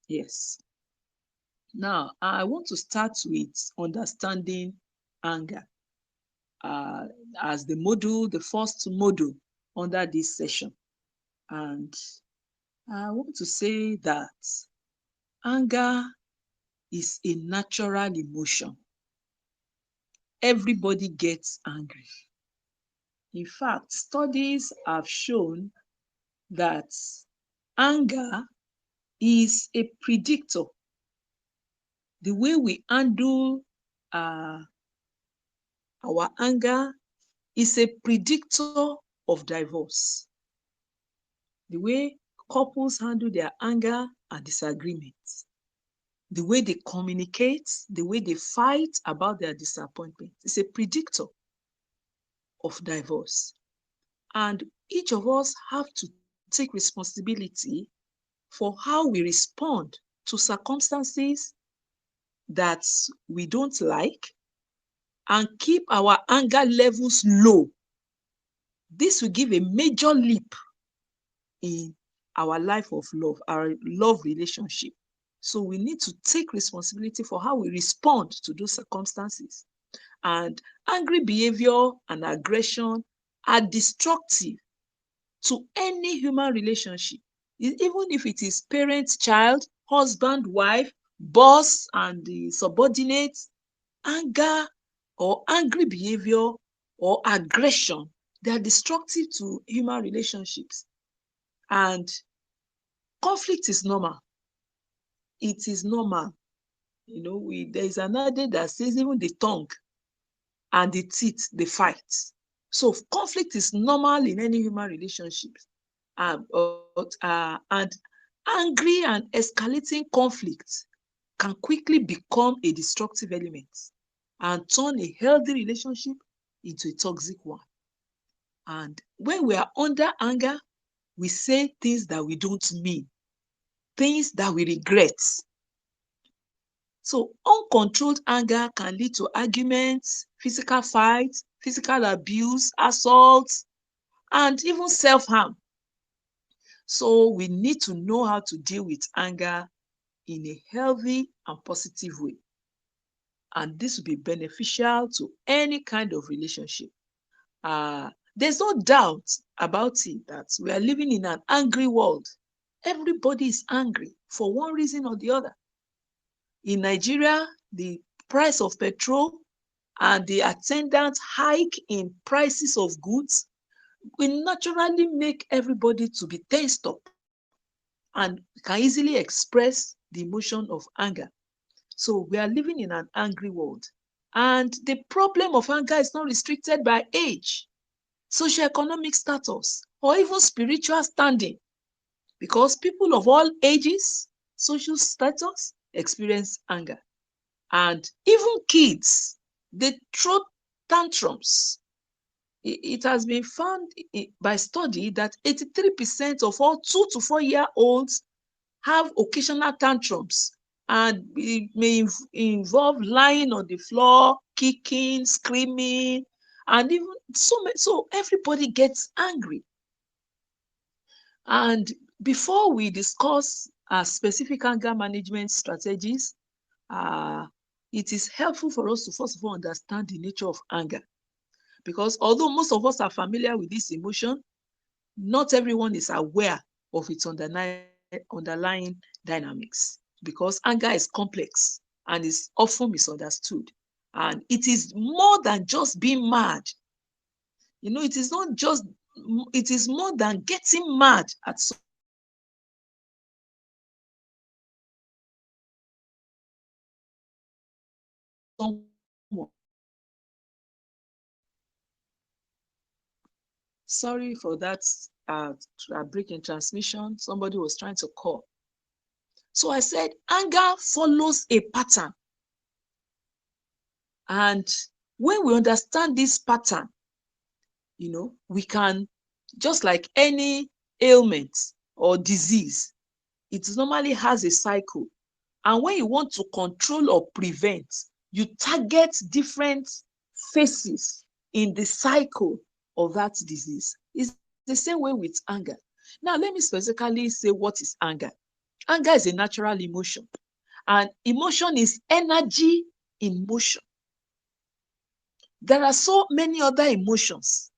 Yes. Now, I want to start with understanding anger uh, as the first module under this session. And I want to say that anger is a natural emotion. Everybody gets angry. In fact, studies have shown that anger is a predictor. The way we handle uh, our anger is a predictor of divorce. The way couples handle their anger and disagreements, the way they communicate, the way they fight about their disappointment is a predictor of divorce. And each of us have to take responsibility for how we respond to circumstances that we don't like and keep our anger levels low. This will give a major leap in our life of love, our love relationship. So we need to take responsibility for how we respond to those circumstances. And angry behavior and aggression are destructive to any human relationship, even if it is parent, child, husband, wife, boss, and the subordinates. Anger or angry behavior or aggression, they are destructive to human relationships. And conflict is normal. It is normal. There is an adage that says even the tongue and the teeth, they fight. So conflict is normal in any human relationship. And angry and escalating conflict can quickly become a destructive element and turn a healthy relationship into a toxic one. And when we are under anger, we say things that we don't mean, things that we regret. So uncontrolled anger can lead to arguments, physical fights, physical abuse, assault, and even self-harm. So we need to know how to deal with anger in a healthy and positive way. And this will be beneficial to any kind of relationship. There's no doubt about it that we are living in an angry world. Everybody is angry for one reason or the other. In Nigeria, the price of petrol and the attendant hike in prices of goods will naturally make everybody to be tensed up and can easily express the emotion of anger. So we are living in an angry world. And the problem of anger is not restricted by age, socioeconomic status, or even spiritual standing, because people of all ages, social status experience anger. And even kids, they throw tantrums. It has been found by study that 83% of all 2 to 4 year olds have occasional tantrums, and it may involve lying on the floor, kicking, screaming, and even so everybody gets angry. And before we discuss specific anger management strategies, uh, it is helpful for us to first of all understand the nature of anger. Because although most of us are familiar with this emotion, not everyone is aware of its underlying dynamics, because anger is complex and is often misunderstood. And it is more than just being mad. It is more than getting mad at someone. Sorry for that break in transmission. Somebody was trying to call. So I said, anger follows a pattern. And when we understand this pattern, we can, just like any ailment or disease, it normally has a cycle. And when you want to control or prevent, you target different phases in the cycle of that disease. It's the same way with anger. Now, let me specifically say what is anger. Anger is a natural emotion, and emotion is energy in motion. There are so many other emotions.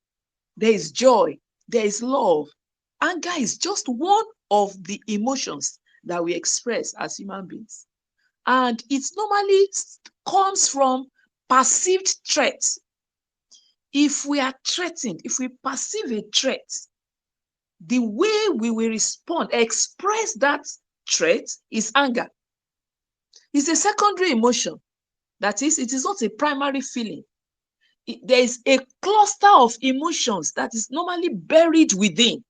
There is joy, there is love. Anger is just one of the emotions that we express as human beings. And it normally comes from perceived threat. If we are threatened, if we perceive a threat, the way we will respond, express that threat is anger. It's a secondary emotion. That is, it is not a primary feeling. There is a cluster of emotions that is normally buried within.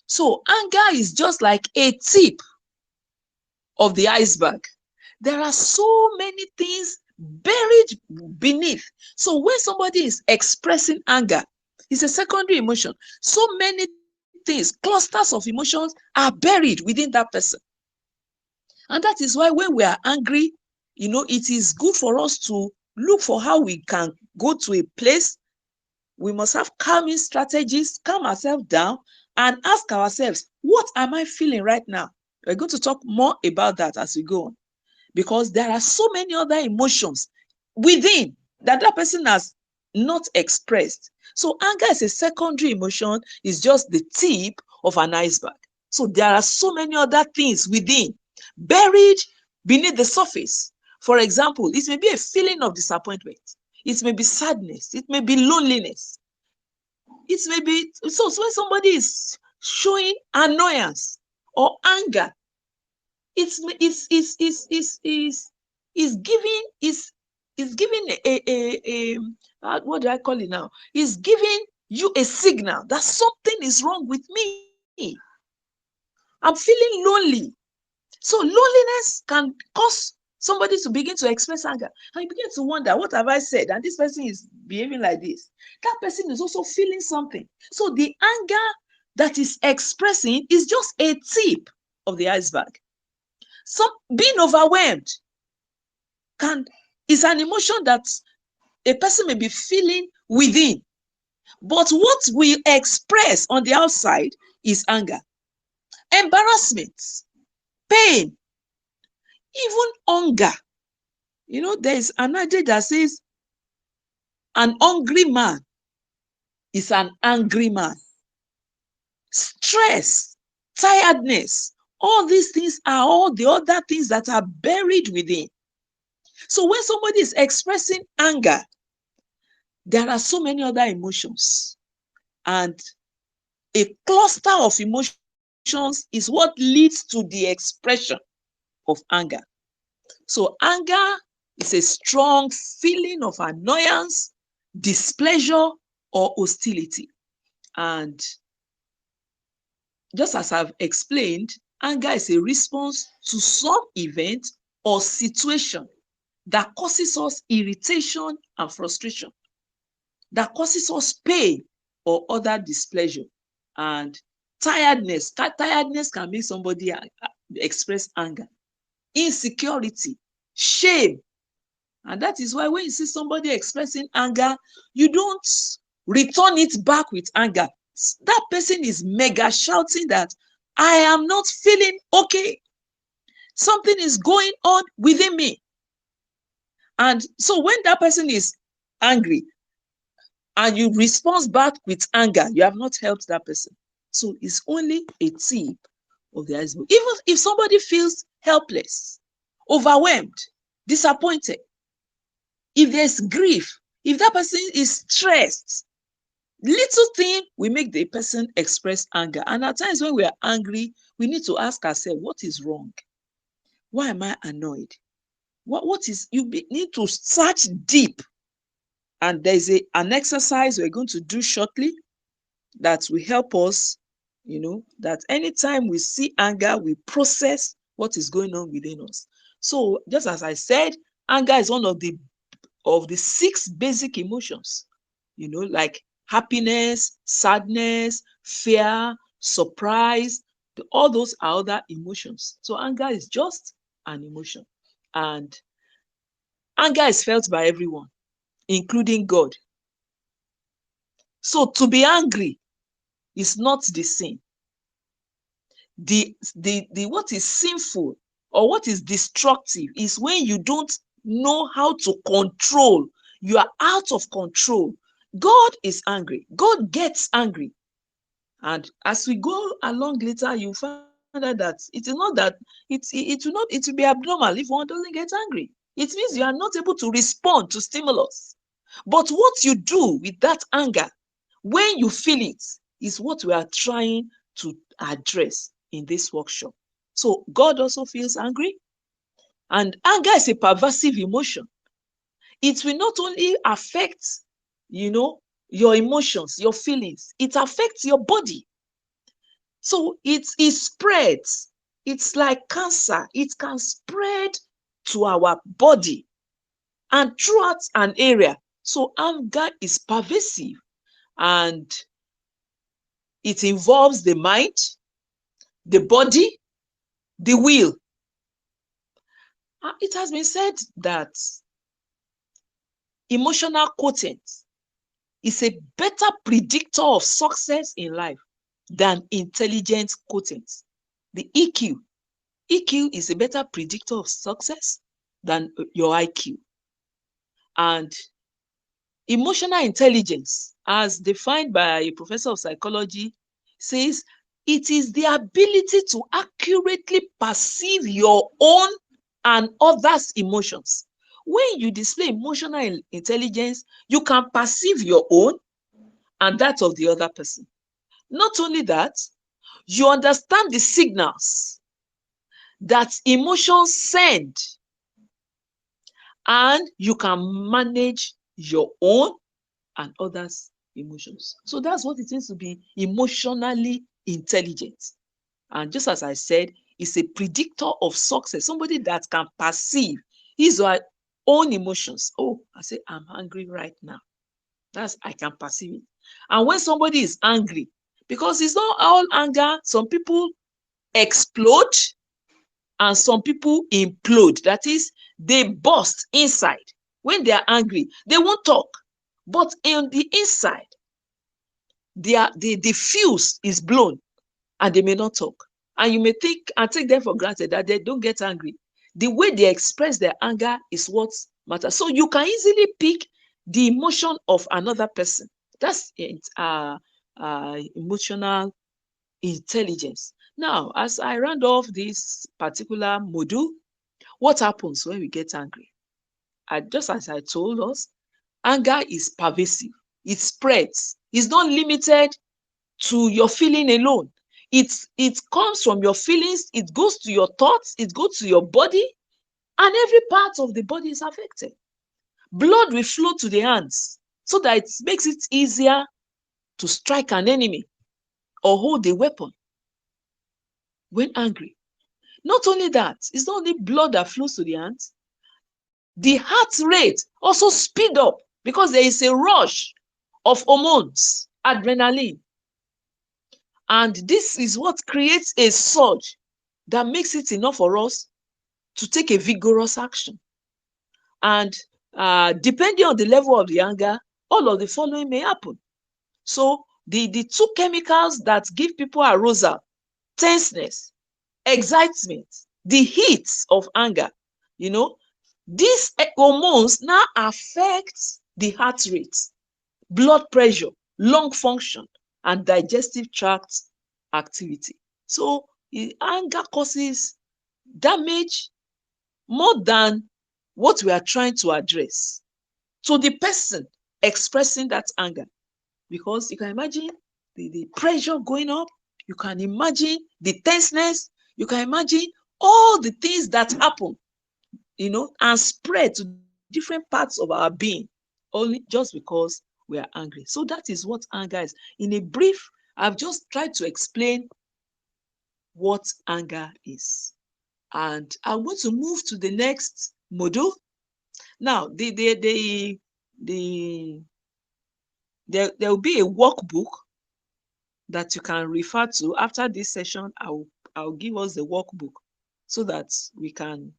So anger is just like a tip of the iceberg. There are so many things buried beneath. So when somebody is expressing anger, it's a secondary emotion. So many things, clusters of emotions are buried within that person. And that is why when we are angry, it is good for us to look for how we can go to a place. We must have calming strategies, calm ourselves down, and ask ourselves, what am I feeling right now? We're going to talk more about that as we go on, because there are so many other emotions within that person has not expressed. So anger is a secondary emotion, is just the tip of an iceberg. So there are so many other things within, buried beneath the surface. For example, it may be a feeling of disappointment. It may be sadness. It may be loneliness. It may be, so when somebody is showing annoyance or anger, it's giving a what do I call it now? It's giving you a signal that something is wrong with me. I'm feeling lonely. So loneliness can cause somebody to begin to express anger, and you begin to wonder, what have I said? And this person is behaving like this. That person is also feeling something. So the anger that is expressing is just a tip of the iceberg. Some being overwhelmed is an emotion that a person may be feeling within, but what we express on the outside is anger. Embarrassment, pain, even hunger. There is an adage that says an hungry man is an angry man. Stress, tiredness, all these things are all the other things that are buried within. So when somebody is expressing anger, there are so many other emotions, and a cluster of emotions is what leads to the expression of anger. So anger is a strong feeling of annoyance, displeasure, or hostility. And just as I've explained, anger is a response to some event or situation that causes us irritation and frustration, that causes us pain or other displeasure. And tiredness can make somebody express anger. Insecurity, shame. And that is why when you see somebody expressing anger, you don't return it back with anger. That person is mega shouting that I am not feeling okay. Something is going on within me. And so when that person is angry and you respond back with anger, you have not helped that person. So it's only a tip of the iceberg. Even if somebody feels helpless, overwhelmed, disappointed, if there's grief, if that person is stressed, little thing will make the person express anger. And at times when we are angry, we need to ask ourselves, what is wrong? Why am I annoyed? What is, you need to search deep. And there's an exercise we're going to do shortly that will help us, that anytime we see anger, we process what is going on within us. So just as I said, anger is one of the 6 basic emotions, like happiness, sadness, fear, surprise. All those are other emotions. So anger is just an emotion. And anger is felt by everyone, including God. So to be angry is not the sin. The what is sinful or what is destructive is when you don't know how to control. You are out of control. God is angry. God gets angry. And as we go along later, you find out that it is not that it will be abnormal if one doesn't get angry. It means you are not able to respond to stimulus. But what you do with that anger when you feel it is what we are trying to address in this workshop. So God also feels angry, and anger is a pervasive emotion. It will not only affect, your emotions, your feelings, it affects your body. So it spreads. It's like cancer. It can spread to our body and throughout an area. So anger is pervasive, and it involves the mind, the body, the will. It has been said that emotional quotient is a better predictor of success in life than intelligence quotient. The EQ. EQ is a better predictor of success than your IQ. And emotional intelligence, as defined by a professor of psychology, says it is the ability to accurately perceive your own and others' emotions. When you display emotional intelligence, you can perceive your own and that of the other person. Not only that, you understand the signals that emotions send, and you can manage your own and others' emotions. So that's what it means to be emotionally intelligent. And just as I said, it's a predictor of success, somebody that can perceive his or her own emotions. Oh, I say, I'm angry right now. I can perceive it. And when somebody is angry, because it's not all anger, some people explode and some people implode. That is, they burst inside. When they are angry, they won't talk. But in the inside, the fuse is blown and they may not talk. And you may think and take them for granted that they don't get angry. The way they express their anger is what matters. So you can easily pick the emotion of another person. That's emotional intelligence. Now, as I round off this particular module, what happens when we get angry? Just as I told us, anger is pervasive. It spreads. It's not limited to your feeling alone. It comes from your feelings, it goes to your thoughts, it goes to your body, and every part of the body is affected. Blood will flow to the hands so that it makes it easier to strike an enemy or hold a weapon when angry. Not only that, it's not only blood that flows to the hands, the heart rate also speed up because there is a rush of hormones, adrenaline. And this is what creates a surge that makes it enough for us to take a vigorous action. And depending on the level of the anger, all of the following may happen. So the two chemicals that give people arousal, tenseness, excitement, the heat of anger, these hormones now affect the heart rate, blood pressure, lung function, and digestive tract activity. So anger causes damage more than what we are trying to address to the person expressing that anger. Because you can imagine the pressure going up, you can imagine the tenseness, you can imagine all the things that happen, and spread to different parts of our being, only just because we are angry. So that is what anger is. In a brief, I've just tried to explain what anger is. And I'm going to move to the next module. Now, there will be a workbook that you can refer to. After this session, I'll give us the workbook so that we can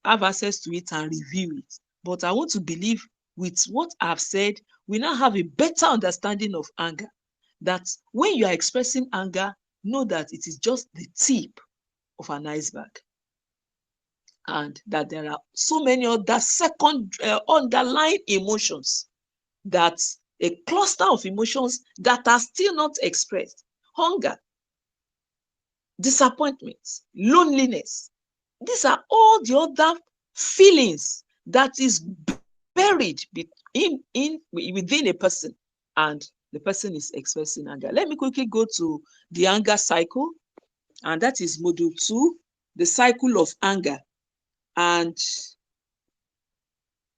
have access to it and review it. But I want to believe with what I've said, we now have a better understanding of anger. That when you are expressing anger, know that it is just the tip of an iceberg, and that there are so many other second underlying emotions, that a cluster of emotions that are still not expressed: hunger, disappointment, loneliness. These are all the other feelings that is buried within a person, and the person is expressing anger. Let me quickly go to the anger cycle, and that is module 2, the cycle of anger. And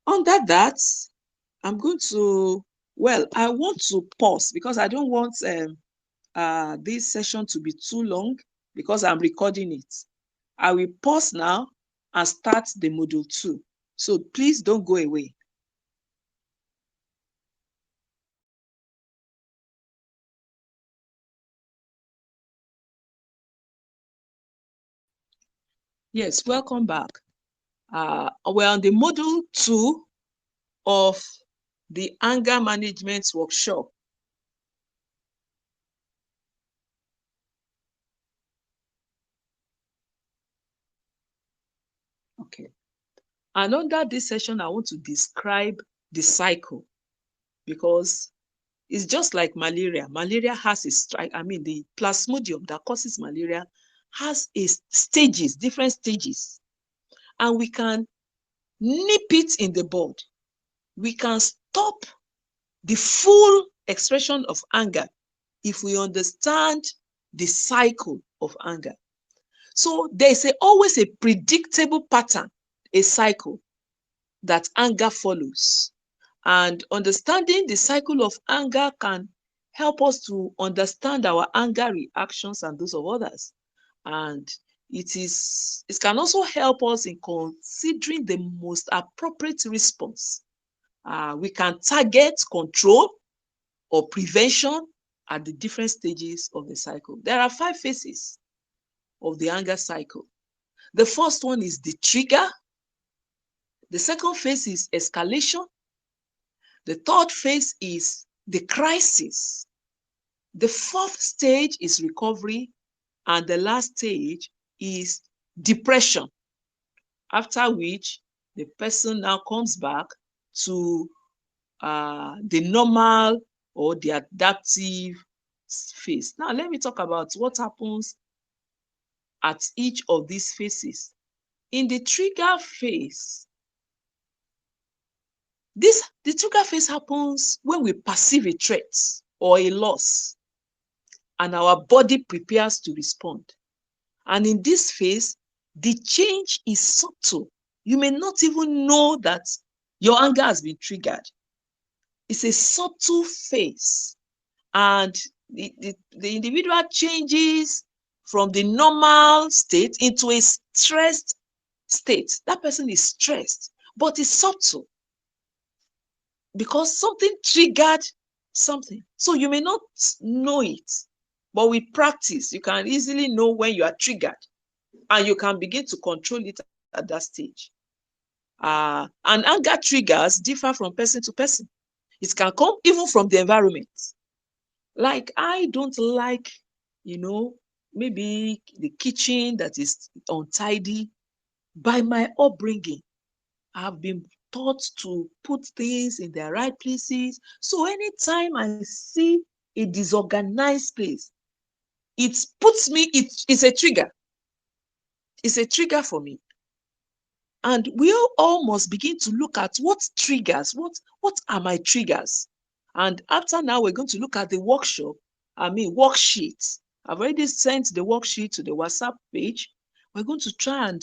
under that, I'm going to, well, I want to pause because I don't want this session to be too long, because I'm recording it. I will pause now and start the module 2. So please don't go away. Yes, welcome back. We're on the module 2 of the anger management workshop. Okay. And under this session, I want to describe the cycle, because it's just like malaria. Malaria has a the plasmodium that causes malaria has stages, different stages, and we can nip it in the bud. We can stop the full expression of anger if we understand the cycle of anger. So there's always a predictable pattern, a cycle that anger follows. And understanding the cycle of anger can help us to understand our anger reactions and those of others. And it can also help us in considering the most appropriate response. We can target control or prevention at the different stages of the cycle. There are 5 phases of the anger cycle. The first one is the trigger. The second phase is escalation. The third phase is the crisis. The fourth stage is recovery. And the last stage is depression, after which the person now comes back to the normal or the adaptive phase. Now, let me talk about what happens at each of these phases. In the trigger phase, the trigger phase happens when we perceive a threat or a loss, and our body prepares to respond. And in this phase, the change is subtle. You may not even know that your anger has been triggered. It's a subtle phase. And the individual changes from the normal state into a stressed state. That person is stressed, but it's subtle because something triggered something. So you may not know it, but with practice, you can easily know when you are triggered, and you can begin to control it at that stage. And anger triggers differ from person to person. It can come even from the environment. Like, I don't like, maybe the kitchen that is untidy. By my upbringing, I've been taught to put things in their right places. So anytime I see a disorganized place, it puts me, it's a trigger. It's a trigger for me. And we all must begin to look at what triggers, what are my triggers? And after now, we're going to look at the worksheets. I've already sent the worksheet to the WhatsApp page. We're going to try and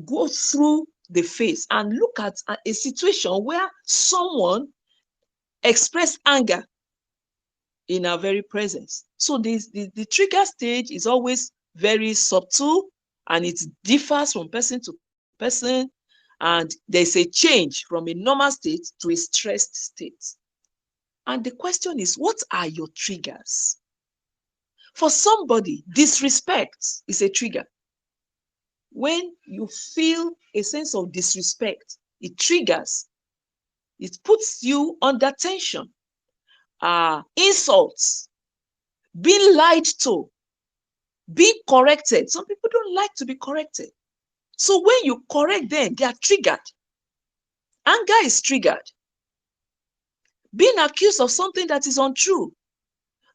go through the phase and look at a situation where someone expressed anger in our very presence. So the trigger stage is always very subtle, and it differs from person to person, and there's a change from a normal state to a stressed state. And the question is, what are your triggers? For somebody, disrespect is a trigger. When you feel a sense of disrespect, it triggers. It puts you under tension. Insults, being lied to, Being corrected. Some people don't like to be corrected. So when you correct them, they are triggered. Anger is triggered. Being accused of something that is untrue,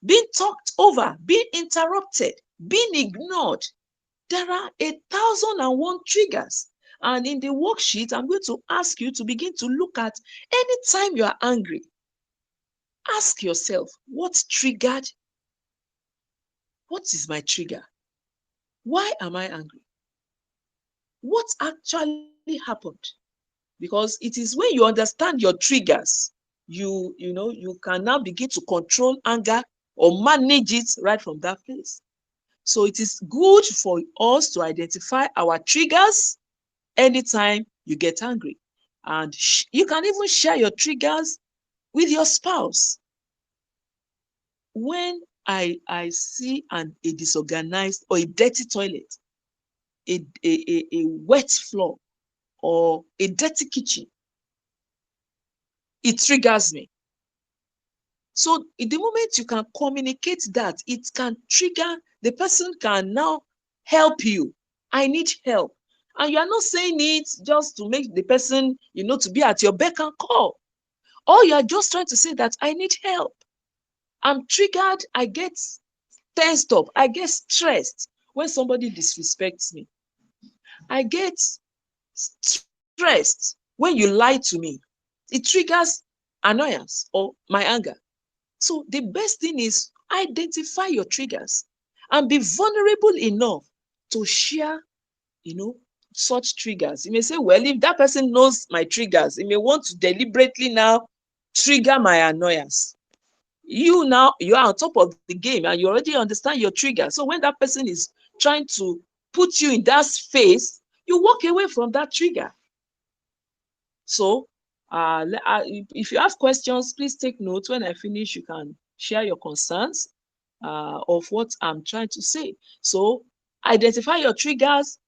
being talked over, being interrupted, being ignored. There are 1,001 triggers. And in the worksheet, I'm going to ask you to begin to look at anytime you are angry. Ask yourself, what triggered? What is my trigger? Why am I angry? What actually happened? Because it is when you understand your triggers, you can now begin to control anger or manage it right from that place. So it is good for us to identify our triggers anytime you get angry. And you can even share your triggers with your spouse. When I see a disorganized or a dirty toilet, a wet floor, or a dirty kitchen, it triggers me. So in the moment you can communicate that, it can trigger, the person can now help you. I need help. And you are not saying it just to make the person, to be at your beck and call. Or you are just trying to say that I need help. I'm triggered, I get tensed up, I get stressed when somebody disrespects me. I get stressed when you lie to me. It triggers annoyance or my anger. So the best thing is identify your triggers and be vulnerable enough to share, such triggers. You may say, well, if that person knows my triggers, he may want to deliberately now trigger my annoyance. You are on top of the game and you already understand your trigger. So when that person is trying to put you in that space, you walk away from that trigger. So if you have questions, please take notes. When I finish, you can share your concerns of what I'm trying to say. So identify your triggers.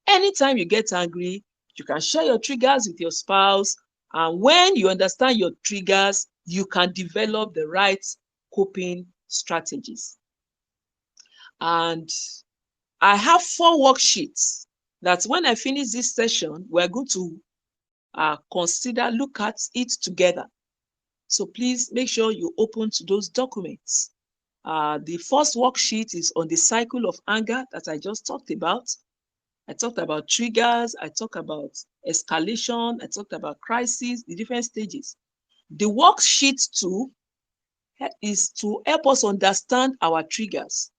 Anytime you get angry, you can share your triggers with your spouse. And when you understand your triggers, you can develop the right coping strategies. And I have 4 worksheets that when I finish this session, we're going to look at it together. So please make sure you open to those documents. The first worksheet is on the cycle of anger that I just talked about. I talked about triggers, I talked about escalation, I talked about crisis, the different stages. The worksheet 2 is to help us understand our triggers.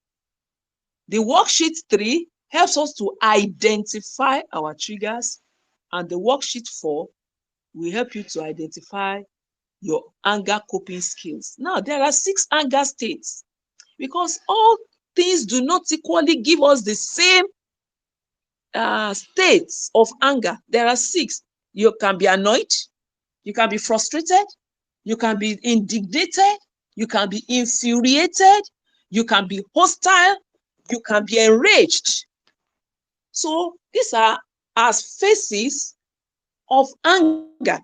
The worksheet 3 helps us to identify our triggers, and the worksheet 4 will help you to identify your anger coping skills. Now, there are 6 anger states because all things do not equally give us the same states of anger. There are 6. You can be annoyed, you can be frustrated, you can be indignated, you can be infuriated, you can be hostile, you can be enraged. So these are as phases of anger,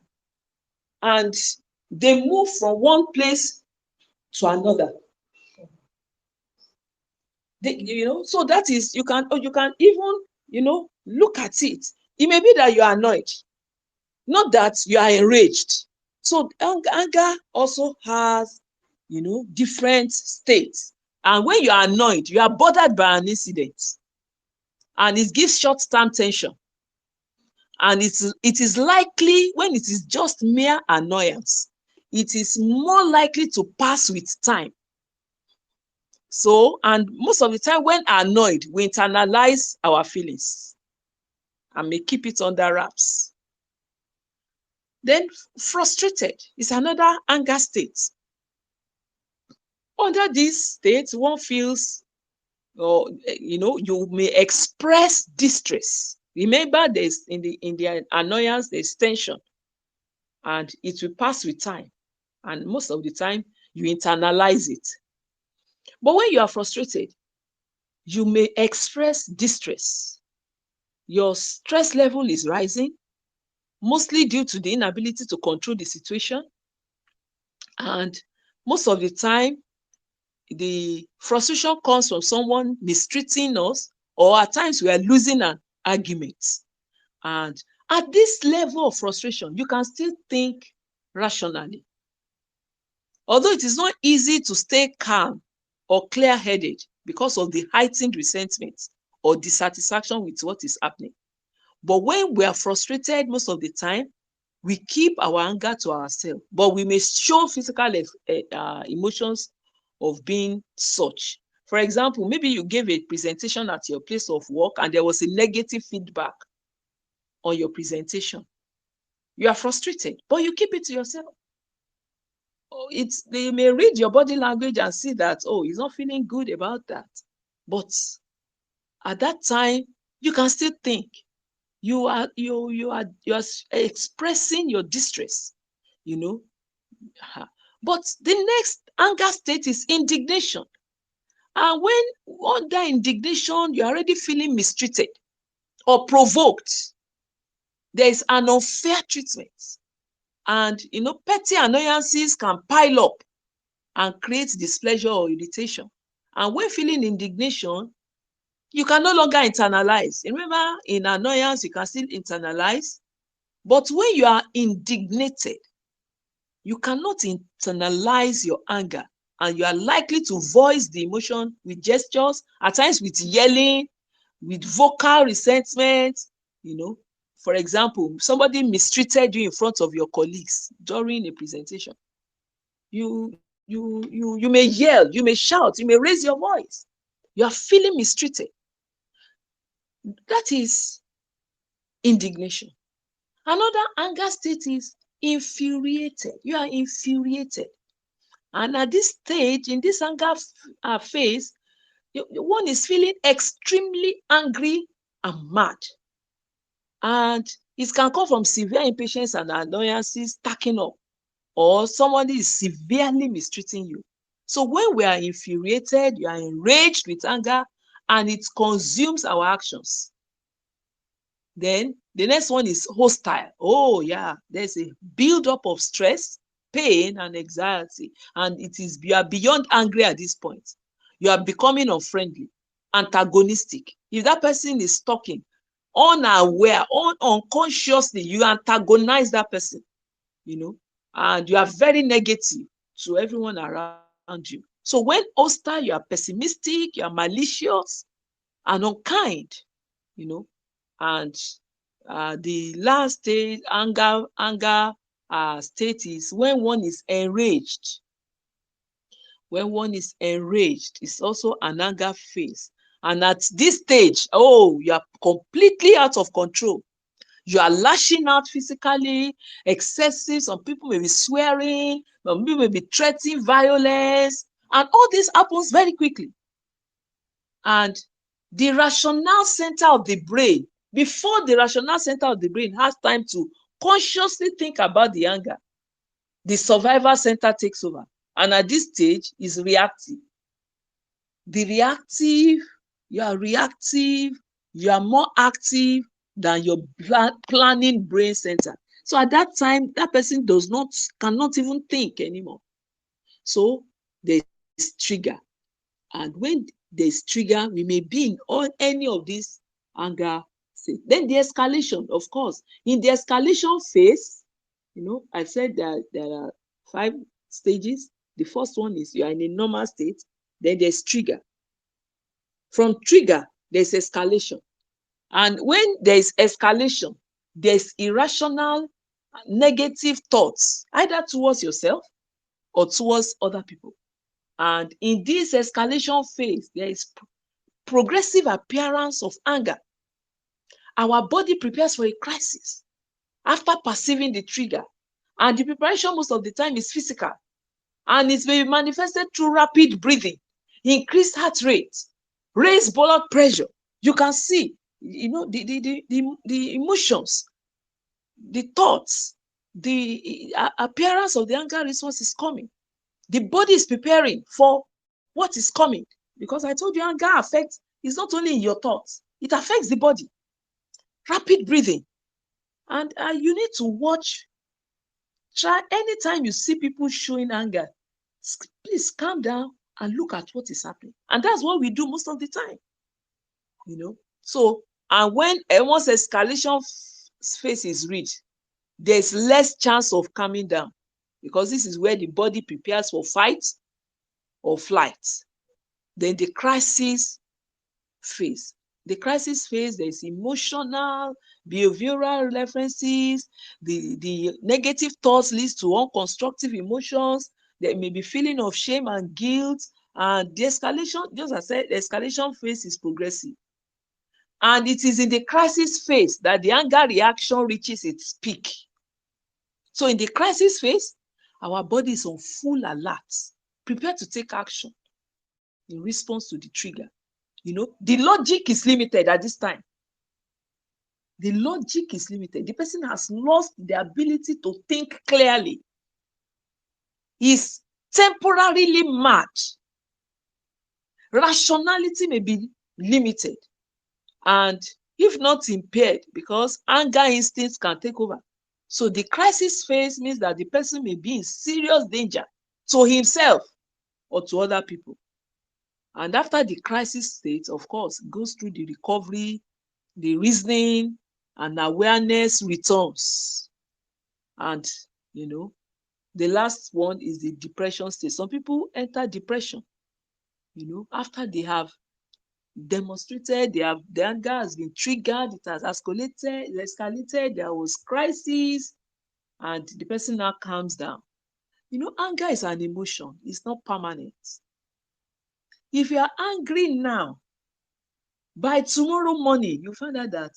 and they move from one place to another. So that is, you can even, look at it. It may be that you are annoyed, not that you are enraged. So anger also has, different states. And when you are annoyed, you are bothered by an incident, and it gives short-term tension. And it is likely, when it is just mere annoyance, it is more likely to pass with time. So, and most of the time when annoyed, we internalize our feelings and may keep it under wraps. Then frustrated is another anger state. Under this state, one feels, you may express distress. Remember, there's in the annoyance, there's tension, and it will pass with time. And most of the time, you internalize it. But when you are frustrated, you may express distress. Your stress level is rising, mostly due to the inability to control the situation. And most of the time, the frustration comes from someone mistreating us, or at times we are losing an argument. And at this level of frustration, you can still think rationally. Although it is not easy to stay calm or clear-headed because of the heightened resentment or dissatisfaction with what is happening. But when we are frustrated most of the time, we keep our anger to ourselves, but we may show physical emotions of being such. For example, maybe you gave a presentation at your place of work and there was a negative feedback on your presentation. You are frustrated, but you keep it to yourself. They may read your body language and see that, oh, he's not feeling good about that. But at that time, you can still think. You are expressing your distress, you know. But the next anger state is indignation. And when under indignation, you're already feeling mistreated or provoked, there is an unfair treatment. And, petty annoyances can pile up and create displeasure or irritation. And when feeling indignation, you can no longer internalize. Remember, in annoyance, you can still internalize. But when you are indignated, you cannot internalize your anger, and you are likely to voice the emotion with gestures, at times with yelling, with vocal resentment. For example, somebody mistreated you in front of your colleagues during a presentation. You may yell, you may shout, you may raise your voice. You are feeling mistreated. That is indignation. Another anger state is infuriated. You are infuriated. And at this stage, in this anger phase, one is feeling extremely angry and mad. And it can come from severe impatience and annoyances stacking up, or somebody is severely mistreating you. So when we are infuriated, you are enraged with anger, and it consumes our actions. Then the next one is hostile. Oh yeah, there's a build-up of stress, pain, and anxiety. And you are beyond angry at this point. You are becoming unfriendly, antagonistic. If that person is talking, unaware, unconsciously, you antagonize that person, and you are very negative to everyone around you. So when hostile, you are pessimistic, you are malicious and unkind, and the last stage, anger state, is when one is enraged. When one is enraged, it's also an anger phase. And at this stage, you are completely out of control. You are lashing out physically, excessive. Some people may be swearing, some people may be threatening violence, and all this happens very quickly. And the rational center of the brain, before the rational center of the brain has time to consciously think about the anger, the survival center takes over. And at this stage is reactive. You are reactive, you are more active than your planning brain center. So at that time, that person cannot even think anymore. So there's trigger. And when there's trigger, we may be in any of these anger states. Then the escalation, of course. In the escalation phase, I said that there are 5 stages. The first one is you are in a normal state. Then there's trigger. From trigger, there's escalation. And when there's escalation, there's irrational, negative thoughts, either towards yourself or towards other people. And in this escalation phase, there is progressive appearance of anger. Our body prepares for a crisis after perceiving the trigger. And the preparation most of the time is physical. And it may be manifested through rapid breathing, increased heart rate, raised blood pressure. You can see, the emotions, the thoughts, the appearance of the anger response is coming. The body is preparing for what is coming. Because I told you, anger affects, it's not only in your thoughts, it affects the body. Rapid breathing. And you need to watch. Try anytime you see people showing anger, please calm down, and look at what is happening. And that's what we do most of the time, you know. So, and when once escalation phase is reached, there's less chance of calming down, because this is where the body prepares for fight or flight. Then the crisis phase. The crisis phase, there's emotional, behavioral references. The negative thoughts leads to unconstructive emotions. There may be feeling of shame and guilt. And the escalation, just as I said, the escalation phase is progressive. And it is in the crisis phase that the anger reaction reaches its peak. So in the crisis phase, our body is on full alert, prepared to take action in response to the trigger. You know, the logic is limited at this time. The logic is limited. The person has lost the ability to think clearly. He's temporarily mad. Rationality may be limited, and if not impaired, because anger instincts can take over. So the crisis phase means that the person may be in serious danger to himself or to other people. And after the crisis state, of course, goes through the recovery, the reasoning, and awareness returns. And, you know, the last one is the depression state. Some people enter depression, you know, after they have demonstrated, the anger has been triggered, it has escalated, there was crisis, and the person now calms down. You know, anger is an emotion, it's not permanent. If you are angry now, by tomorrow morning, you find out that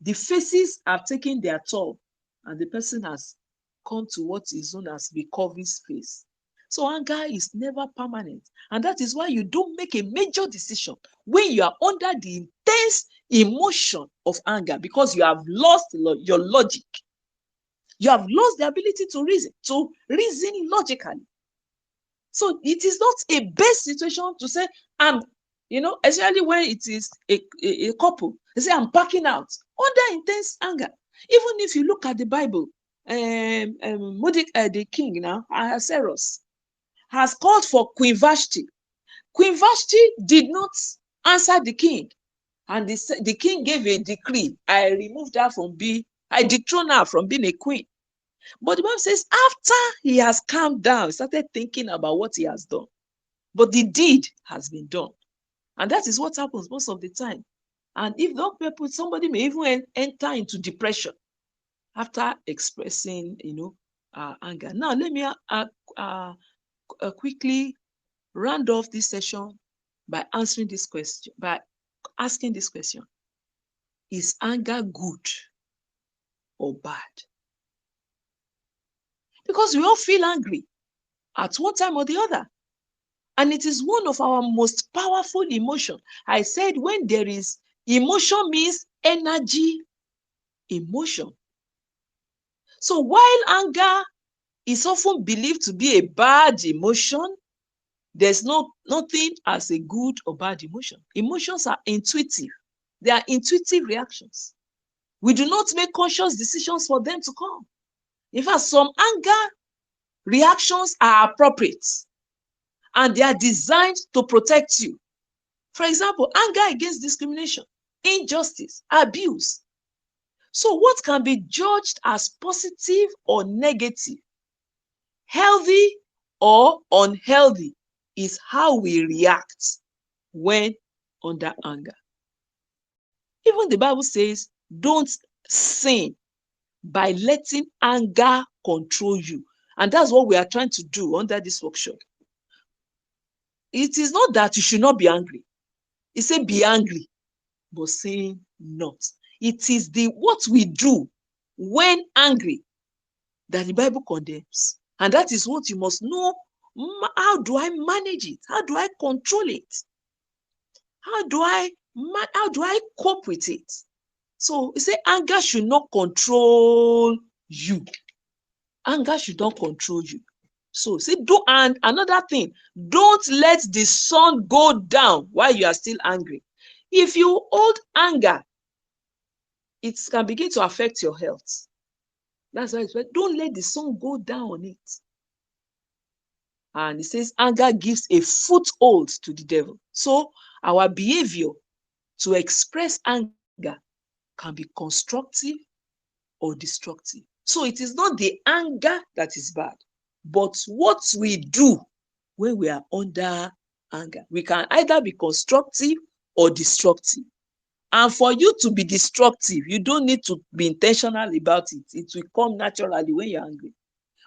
the phases have taken their toll and the person has come to what is known as recovery phase. So anger is never permanent. And that is why you don't make a major decision when you are under the intense emotion of anger, because you have lost your logic. You have lost the ability to reason logically. So it is not a best situation to say, you know, especially when it is a couple, they say, I'm backing out under intense anger. Even if you look at the Bible, the king now, Ahasuerus, has called for Queen Vashti. Queen Vashti did not answer the king. And the king gave a decree. I dethrone her from being a queen. But the Bible says, after he has calmed down, he started thinking about what he has done. But the deed has been done. And that is what happens most of the time. And if not people, somebody may even enter into depression after expressing, you know, anger. Now, let me quickly round off this session by answering this question, by asking this question. Is anger good or bad? Because we all feel angry at one time or the other. And it is one of our most powerful emotions. I said when there is emotion means energy, emotion. So while anger is often believed to be a bad emotion, there's nothing as a good or bad emotion. Emotions are intuitive. They are intuitive reactions. We do not make conscious decisions for them to come. In fact, some anger reactions are appropriate and they are designed to protect you. For example, anger against discrimination, injustice, abuse. So what can be judged as positive or negative, healthy or unhealthy, is how we react when under anger. Even the Bible says, don't sin by letting anger control you. And that's what we are trying to do under this workshop. It is not that you should not be angry. It says be angry, but sin not. It is what we do when angry that the Bible condemns. And that is what you must know. How do I manage it? How do I control it? How do I cope with it? So you say anger should not control you. Anger should not control you. So say and another thing, don't let the sun go down while you are still angry. If you hold anger, it can begin to affect your health. That's why it's don't let the sun go down on it. And it says anger gives a foothold to the devil. So our behavior to express anger can be constructive or destructive. So it is not the anger that is bad, but what we do when we are under anger. We can either be constructive or destructive. And for you to be destructive, you don't need to be intentional about it. It will come naturally when you're angry.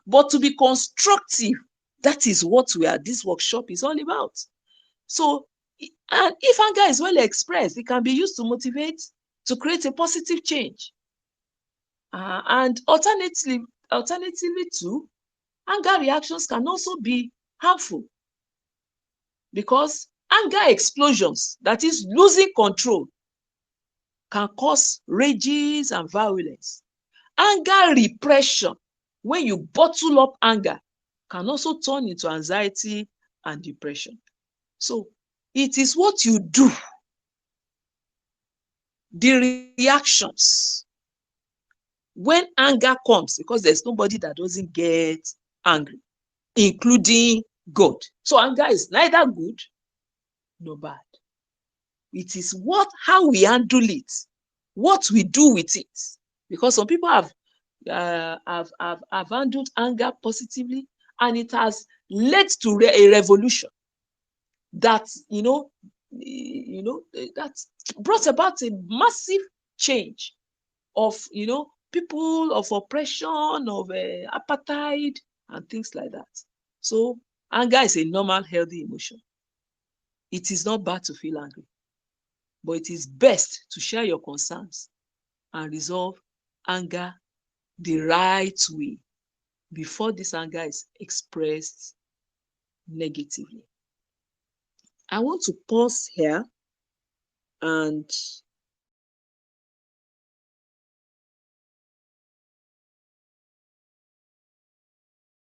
But to be constructive, that is what this workshop is all about. So, and if anger is well expressed, it can be used to motivate, to create a positive change. And alternatively too, anger reactions can also be harmful, because anger explosions, that is losing control, can cause rages and violence. Anger repression, when you bottle up anger, can also turn into anxiety and depression. So it is what you do, the reactions, when anger comes, because there's nobody that doesn't get angry, including God. So anger is neither good nor bad. It is how we handle it, what we do with it. Because some people have handled anger positively, and it has led to a revolution that that brought about a massive change of people, of oppression, of apartheid and things like that. So anger is a normal, healthy emotion. It is not bad to feel angry, but it is best to share your concerns and resolve anger the right way before this anger is expressed negatively. I want to pause here and